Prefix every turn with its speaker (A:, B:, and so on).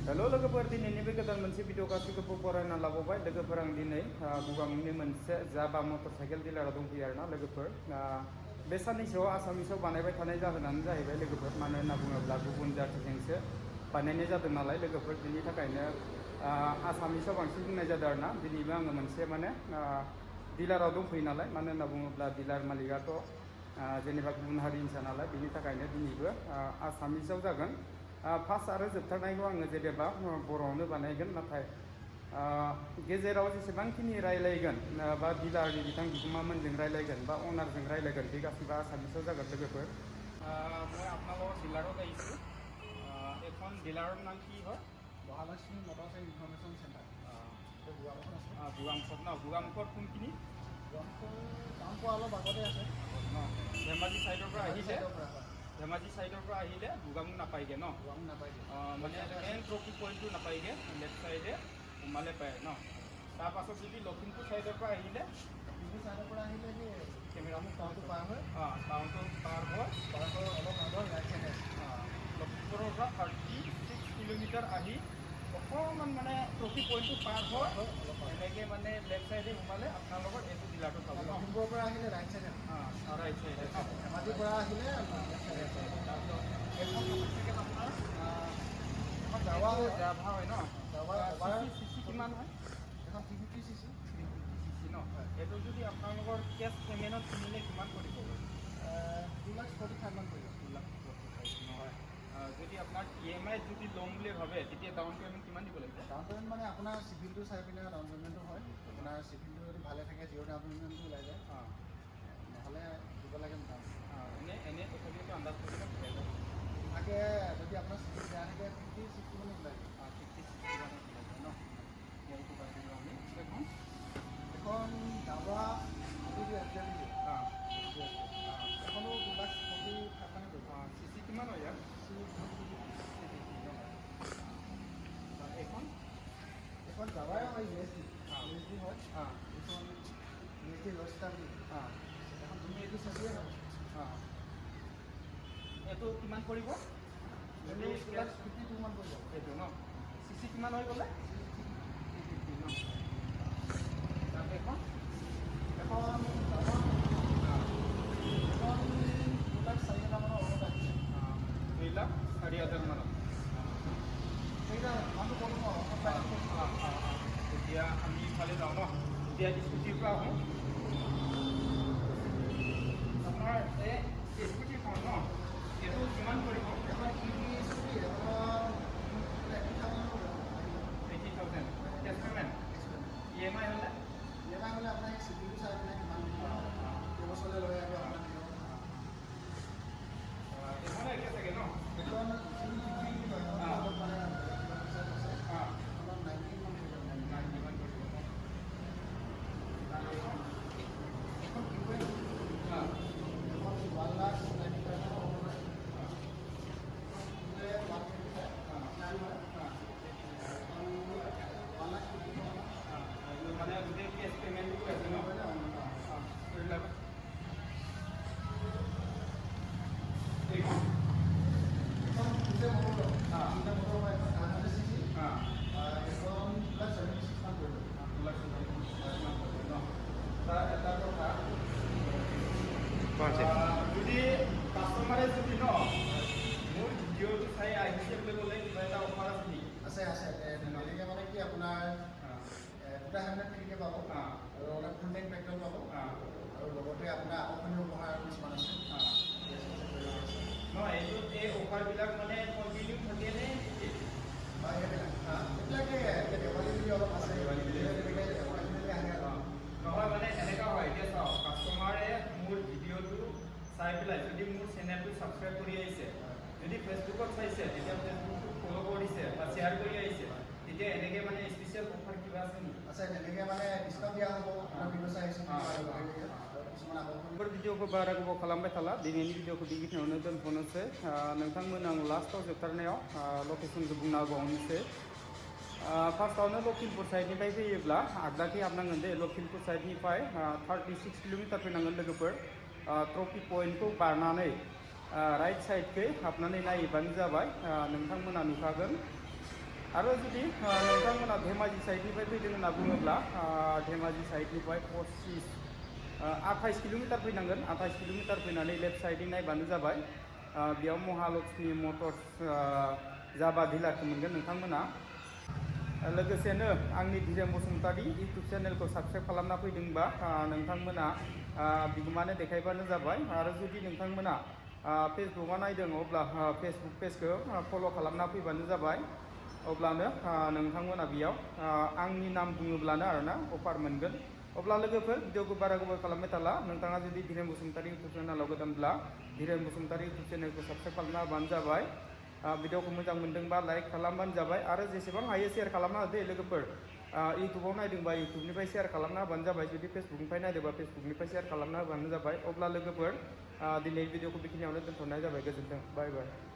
A: hello' लोगोफोर दिनैनि बे गोदान मोनसे भिडिअ गासैखौबो बरायना लाबावबाय लोगोफोर आं दिनै गगामुंनि मोनसे जाबा मटर साइकेल डिलाराव दंफैयो आरोना लोगोफोर बे साननैसोआव आसामिसाव बानायबाय थानाय जाहोनानो जाहैबाय लोगोफोर मानो होनना बुङोब्ला गुबुन जाथिजोंसो बानायनाय जादों नालाय लोगोफोर बिनि थाखायनो आसामिसाव बांसिन बुंनाय जादों आरोना दिनैबो आङो मोनसे माने डिलाराव दंफैयो नालाय मानो होनना बुङोब्ला डिलार मालिकआथ' जेनेबा गुबुन हारिनिसो नालाय बिनि थाखायनो दिनैबो आसामिसाव जागोन फार्स्ट आरो जोबथारनायखौ आङो जेनेबा बर'आवनो बानायगोन नाथाय गेजेराव जेसेबांखिनि रायलायगोन बा डिलारनि बिथां बिगोमामोनजों रायलायगोन बा अनारजों रायलायगोन बे गासैबो आसामिसाव जागोन लोगोफोर মই আপোনালোকৰ ডিলাৰত আহিছোঁ এখন ডিলাৰৰ নাম কি হয়
B: Mahalakshmi motors and information centre গোৱামুখত আছে
A: গোগামুখত ন গোগামুখত কোনখিনি
B: গোৱামুখৰ টাউন পোৱা অলপ আগতে আছে
A: ন ধেমাজি ছাইডৰ পৰা আহিলে ধেমাজি ছাইডৰ পৰা আহিলে গোগামুখ নাপায়গৈ ন
B: গোৱামুখ নাপায়গৈ
A: মানে মেইন ট্ৰফি পইণ্টটো নাপায়গৈ লেফ্ট ছাইডে সোমালে পায় ন তাৰপাছত যদি লখিমপুৰ ছাইডৰ পৰা আহিলে
B: লখিমপুৰ ছাইডৰ পৰা আহিলে সেই কেমেৰামুখ টাউনটো পাৰ হয়
A: টাউনটো পাৰ হয়
B: অলপ আগত ৰাইট ছাইডে
A: লখিমপুৰৰ পৰা 36 কিলোমিটাৰ আহি অকণমান মানে ট্ৰফি পইণ্টটো পাৰ হয় এনেকৈ মানে লেফ্ট ছাইডে সোমালে আপোনালোকৰ এইটো ডিলাৰটো পাব
B: লখিমপুৰৰ পৰা আহিলে ৰাইট ছাইডে
A: ৰাইট ছাইডে
B: ধেমাজিৰ পৰা আহিলে
A: এইখন মটৰচাইকেল আপোনাৰ এখন জাভা হয় ন চিচি কিমান হয়
B: এখন 350 cc
A: ন এইটো যদি আপোনালোকৰ কেছ পে'মেণ্টত কিনিলে কিমান পৰিব
B: 2,45,000 মান পৰিব
A: 2,45,000 নহয় যদি আপোনাৰ EMI যদি ল'ম বুলি ভাবে তেতিয়া ডাউন পে'মেণ্ট কিমান দিব লাগিব
B: ডাউন পে'মেণ্ট মানে আপোনাৰ চিভিলটো চাই পিনে ডাউন পে'মেণ্টটো হয় আপোনাৰ চিভিলটো যদি ভালে থাকে জিৰ' ডাউন পে'মেণ্টটো ওলাই যায় নহ'লে দিব লাগে
A: এনে তথাপিতো আন্দাজ কৰিব
B: থাকে যদি আপোনাৰ চিভিল বেয়া থাকে 50-60 মানত ওলাই যায়
A: 50-60 মানত ওলাই যায় ন ইয়াৰটো পাইছিলোঁ আমি এখন
B: দাবা এখনো 2,45,000 মানে পৰিব
A: চিচি কিমান হয় ইয়াৰ
B: এখন দাবাই হয় USD হয় এখন USD ৰষ্টাৰ বুলি এখন 280 হয়
A: এইটো কিমান পৰিব
B: 2,52 মান পৰিব
A: এইটো ন চিচি কিমান হৈ গ'লে 350 ন এখন
B: 2,04,000 মানৰ অৰ্ডাৰ আহিছে
A: 2,04,000 মানত
B: সেইটা মানুহ ক'লো
A: এতিয়া আমি ইফালে যাওঁ ন এতিয়া স্কুটিৰ পৰা আহোঁ আপোনাৰ এই স্কুটিখন ন এইটো কিমান পৰিব
B: এখন স্কুটি
A: 80,000 কেছ পে'মেণ্ট EMI হ'লে
B: হ'লে আপোনাক চিভিলটো চাই পিনে কিমান কেইবছৰলৈ লৈ আহিব আপোনাৰ
A: এইখনে একে চাগে ন
B: এখন 350 হয় মানে অলপ 19 মান পৰিব এখন কিমান এখন 1,95,000
A: মানে গোটেই কেছ পে'মেণ্টটো আছে ন এইখন এটা কথা যদি কাষ্টমাৰে যদি ন মোৰ ভিডিঅ'টো চাই আহিছে বুলি ক'লে কিবা এটা অফাৰ আছে নেকি
B: আছে তেনেকৈ মানে কি আপোনাৰ দুটা হেলমেট ফ্ৰীকৈ পাব আৰু অলপ ফুল টেংক পেট্ৰল পাব আৰু লগতে আপোনাৰ আকৰ্ষণীয় উপহাৰ কিছুমান আছে
A: নহয় এইটো এই অফাৰবিলাক মানে কণ্টিনিউ থাকে নে
B: এইবিলাকে দেৱালী বুলি অলপ আছে আহে
A: নহয় মানে এনেকুৱা হয় এতিয়া চাওক কাষ্টমাৰে মোৰ ভিডিঅ'টো চাই পেলাই যদি মোৰ চেনেলটো ছাবস্ক্ৰাইব কৰি আহিছে যদি ফেচবুকত চাইছে তেতিয়া ফেচবুকটো ফ'ল' কৰিছে বা শ্বেয়াৰ কৰি আহিছে তেতিয়া এনেকৈ মানে স্পেচিয়েল অফাৰ কিবা আছে নেকি
B: আছে তেনেকৈ মানে ডিছকাউণ্ট দিয়া হ'ব আপোনাৰ ভিডিঅ' চাই আহিছে কিছুমান
A: बेफोर भिडिअखौ बारा गोबाव खालामबाय थाला दिनैनि भिडिअखौ बेखिनियावनो दोनथ'नोसै नोंथांमोन आं लास्टआव जोबथारनायाव लकेसनखौ बुंना होबावनोसै फार्स्टआवनो लखिमपुर साइडनिफ्राय फैयोब्ला आगदाखै हाबनांगोन दे लखिमपुर साइडनिफ्राय 36 किल'मिटार फैनांगोन लोगोफोर ट्रफि पइन्टखौ बारनानै राइट साइडखै हाबनानै नायोबानो जाबाय नोंथांमोना नुखागोन आरो जुदि नोंथांमोना धेमाजि साइडनिफ्राय फैदों होनना बुङोब्ला धेमाजि साइडनिफ्राय 28 किल'मिटार फैनांगोन 28 किल'मिटार फैनानै लेफ्ट साइडै नायबानो जाबाय बेयाव महालक्ष्मी मटर्स जाबा डिलारखौ मोनगोन नोंथांमोना लोगोसेनो आंनि धीरेन बसुमतारी इउटुब चेनेलखौ साबस्क्राइब खालामना फैदोंबा नोंथांमोना बिगोमानो देखायबानो जाबाय आरो जुदि नोंथांमोना फेसबुकआव नायदों अब्ला फेसबुक पेजखौ फल' खालामना फैबानो जाबाय अब्लानो नोंथांमोना बेयाव आंनि नाम बुङोब्लानो आरोना अफार मोनगोन अब्ला लोगोफोर भिडिअखौ बारा गोबाव खालामबाय थाला नोंथाङा जुदि धीरेन बसुमतारी इउटुब चेनेलाव गोदानब्ला धीरेन बसुमतारी इउटुब चेनेलखौ साबस्क्राइब खालामना होबानो जाबाय भिडिअखौ मोजां मोनदोंबा लाइक खालामबानो जाबाय आरो जेसेबां हायो शेयार खालामना होदो लोगोफोर इउटुबाव नायदोंबा इउटुबनिफ्राय शेयार खालामना होबानो जाबाय जुदि फेसबुकनिफ्राय नायदोंबा फेसबुकनिफ्राय शेयार खालामना होबानो जाबाय अब्ला लोगोफोर दिनै भिडिअखौ बेखिनियावनो दोनथ'नाय जाबाय गोजोन्थों बाय बाय